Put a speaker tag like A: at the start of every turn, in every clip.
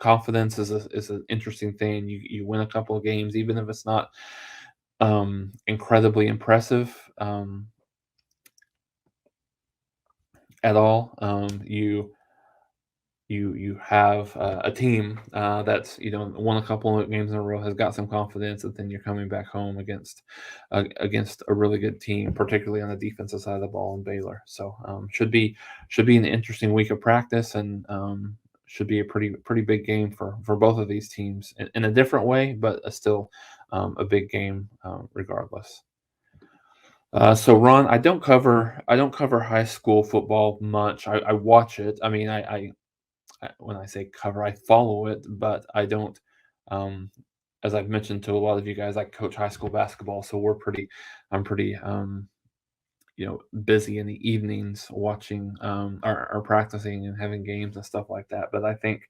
A: confidence is an interesting thing. You win a couple of games, even if it's not incredibly impressive at all. You have a team that's won a couple of games in a row, has got some confidence, and then you're coming back home against a really good team, particularly on the defensive side of the ball in Baylor. So should be an interesting week of practice, and should be a pretty big game for both of these teams in a different way, but still a big game regardless. So Ron, I don't cover high school football much. I watch it. I mean, when I say cover, I follow it, but I don't. Um, as I've mentioned to a lot of you guys, I coach high school basketball, so I'm pretty, busy in the evenings watching, or practicing and having games and stuff like that. But I think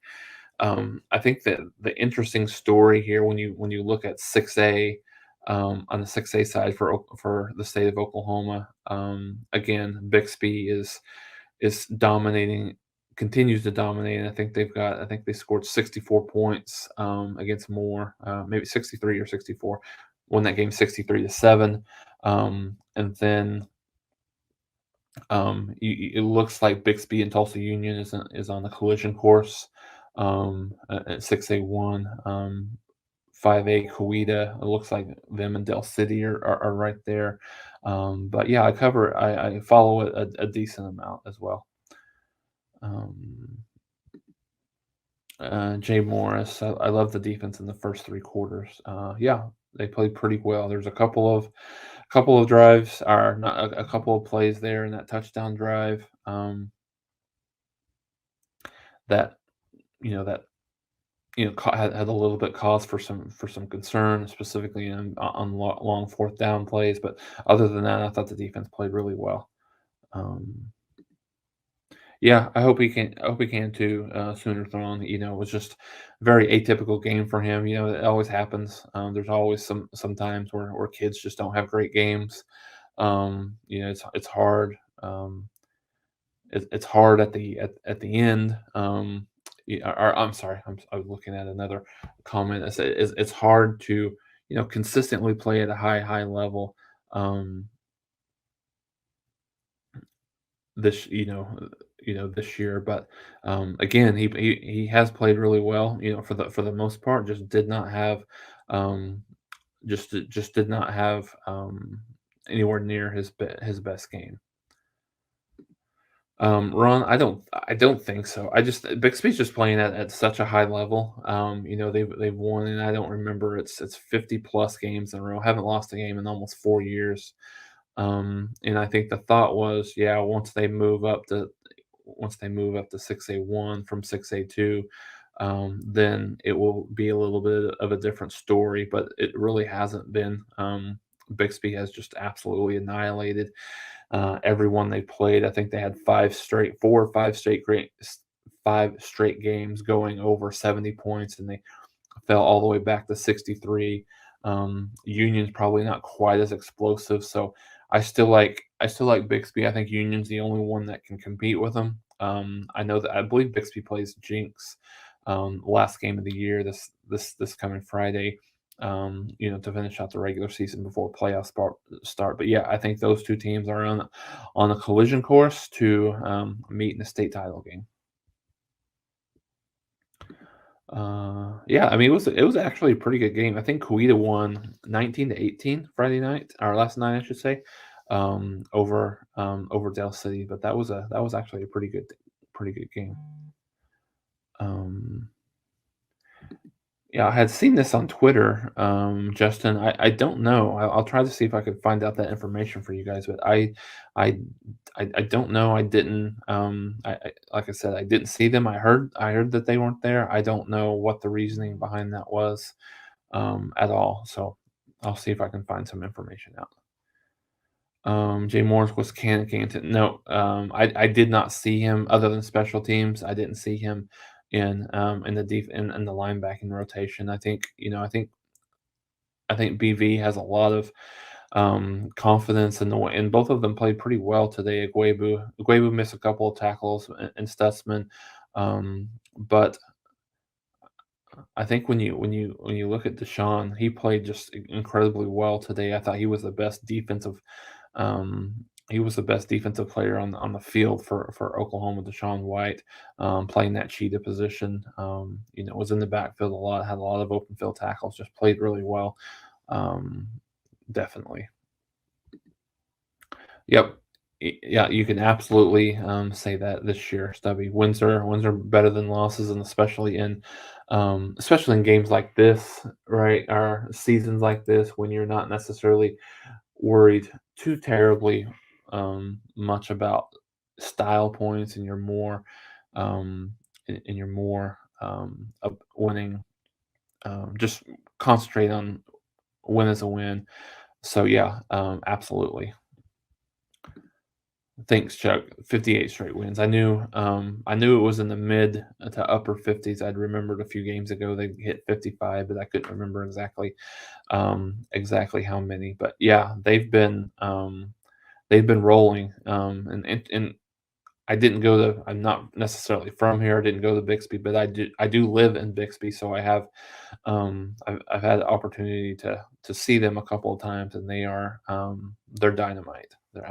A: that the interesting story here, when you look at 6A, on the 6A side for the state of Oklahoma, again, Bixby is dominating, continues to dominate. And I think they scored 64 points against Moore, maybe 63 or 64. Won that game 63-7. And then it looks like Bixby and Tulsa Union is on the collision course at 6A1. 5A Coweta. It looks like them and Del City are right there. But yeah, I follow it a decent amount as well. Um, Jay Morris. I love the defense in the first three quarters. Yeah, they played pretty well. There's a couple of drives, or not a couple of plays there in that touchdown drive, that that had a little bit cause for some concern, specifically on long fourth down plays. But other than that, I thought the defense played really well. Um, Yeah, I hope he can too, sooner than. It was just a very atypical game for him. It always happens. There's always some times where kids just don't have great games. It's hard. It's hard at the end. Or I'm sorry, I was looking at another comment. I said it's hard to consistently play at a high level. Um, this this year, but again, he has played really well, for the most part. Just did not have um just did not have anywhere near his best game. Ron, I don't think so. Bixby's just playing at such a high level. They've won, and I don't remember, it's 50 plus games in a row. Haven't lost a game in almost 4 years. And I think the thought was, yeah, once they move up to 6A1 from 6A2, then it will be a little bit of a different story. But it really hasn't been. Bixby has just absolutely annihilated everyone they played. I think they had 5 straight games going over 70 points, and they fell all the way back to 63. Union's probably not quite as explosive, so I still like Bixby. I think Union's the only one that can compete with them. I believe Bixby plays Jinx last game of the year, this coming Friday. To finish out the regular season before playoffs start. But yeah, I think those two teams are on a collision course to meet in the state title game. Yeah, I mean, it was actually a pretty good game. I think Coweta won 19-18 Friday night, or last night, I should say, over Del City. But that was actually a pretty good game. Um, yeah, I had seen this on Twitter, Justin. I don't know. I'll try to see if I could find out that information for you guys, but I I don't know. I didn't. Like I said, I didn't see them. I heard that they weren't there. I don't know what the reasoning behind that was, at all. So I'll see if I can find some information out. Jay Morris was Canton. No, I did not see him other than special teams. I didn't see him in the linebacking rotation. I think BV has a lot of confidence in the way, and both of them played pretty well today. Aguebu missed a couple of tackles, and Stutzman, but I think when you look at Deshaun, he played just incredibly well today. I thought he was the best defensive player on the field for Oklahoma. Deshaun White, playing that cheetah position, was in the backfield a lot, had a lot of open field tackles, just played really well. Um, Definitely. Yep. Yeah, you can absolutely, say that this year, Stubby. Wins are better than losses, and especially in games like this, right, or seasons like this when you're not necessarily worried too terribly, much about style points, and you're more, and you're more, of winning, just concentrate on win is a win. So, yeah, absolutely. Thanks, Chuck. 58 straight wins. I knew it was in the mid to upper 50s. I'd remembered a few games ago they hit 55, but I couldn't remember exactly how many. But yeah, they've been rolling. And I'm not necessarily from here. I didn't go to Bixby, but I do live in Bixby, so I've had the opportunity to see them a couple of times, and they're dynamite. They're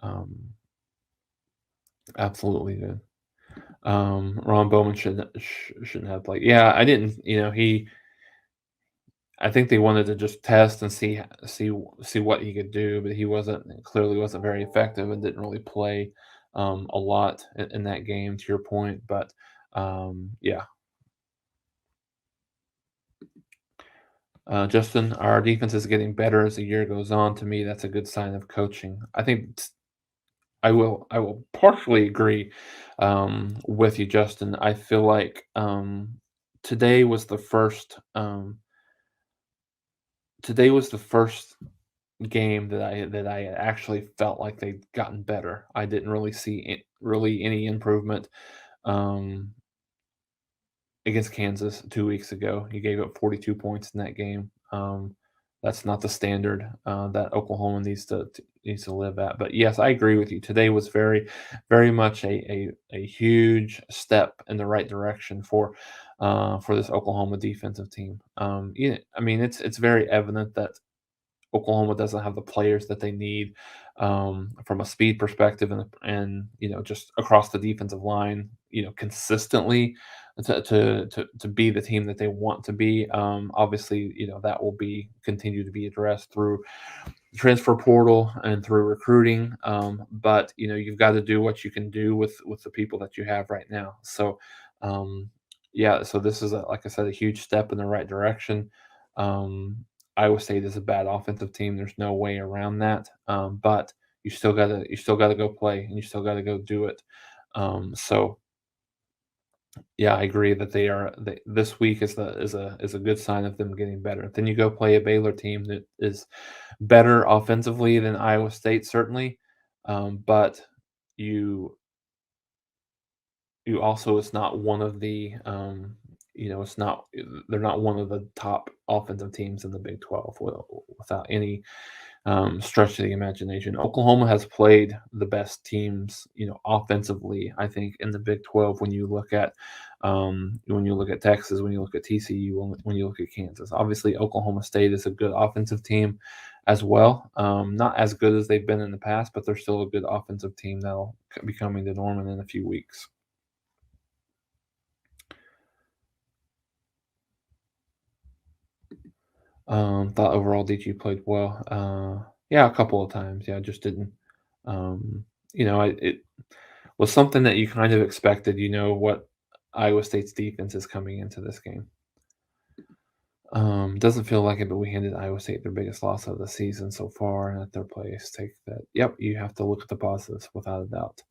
A: um, absolutely good. Ron Bowman shouldn't have played. Yeah, I didn't. He. I think they wanted to just test and see what he could do, but he clearly wasn't very effective and didn't really play a lot in that game. To your point, but yeah, Justin, our defense is getting better as the year goes on. To me, that's a good sign of coaching. I will partially agree with you, Justin. I feel like today was the first today was the first game that I actually felt like they'd gotten better. I didn't really see really any improvement um, against Kansas 2 weeks ago. He gave up 42 points in that game. That's not the standard that Oklahoma needs to live at. But yes, I agree with you. Today was very, very much a huge step in the right direction for this Oklahoma defensive team. Yeah, I mean it's very evident that Oklahoma doesn't have the players that they need from a speed perspective, and just across the defensive line, consistently to be the team that they want to be. Obviously, that will be continue to be addressed through the transfer portal and through recruiting. But you've got to do what you can do with the people that you have right now. So um, yeah, so this is like I said, a huge step in the right direction. Um, Iowa State is a bad offensive team. There's no way around that. But you still gotta go play, and you still gotta go do it. So yeah, I agree that this week is a good sign of them getting better. Then you go play a Baylor team that is better offensively than Iowa State, certainly, but you you also it's not one of the it's not they're not one of the top offensive teams in the Big 12 without any stretch of the imagination. Oklahoma has played the best teams, offensively, I think, in the Big 12 when you look at Texas, when you look at TCU, when you look at Kansas. Obviously, Oklahoma State is a good offensive team as well. Not as good as they've been in the past, but they're still a good offensive team that'll be coming to Norman in a few weeks. Thought overall DG played well. Yeah, a couple of times. Yeah, just didn't. Um, it was something that you kind of expected. You know what Iowa State's defense is coming into this game. Doesn't feel like it, but we handed Iowa State their biggest loss of the season so far, and at their place, take that. Yep, you have to look at the positives without a doubt.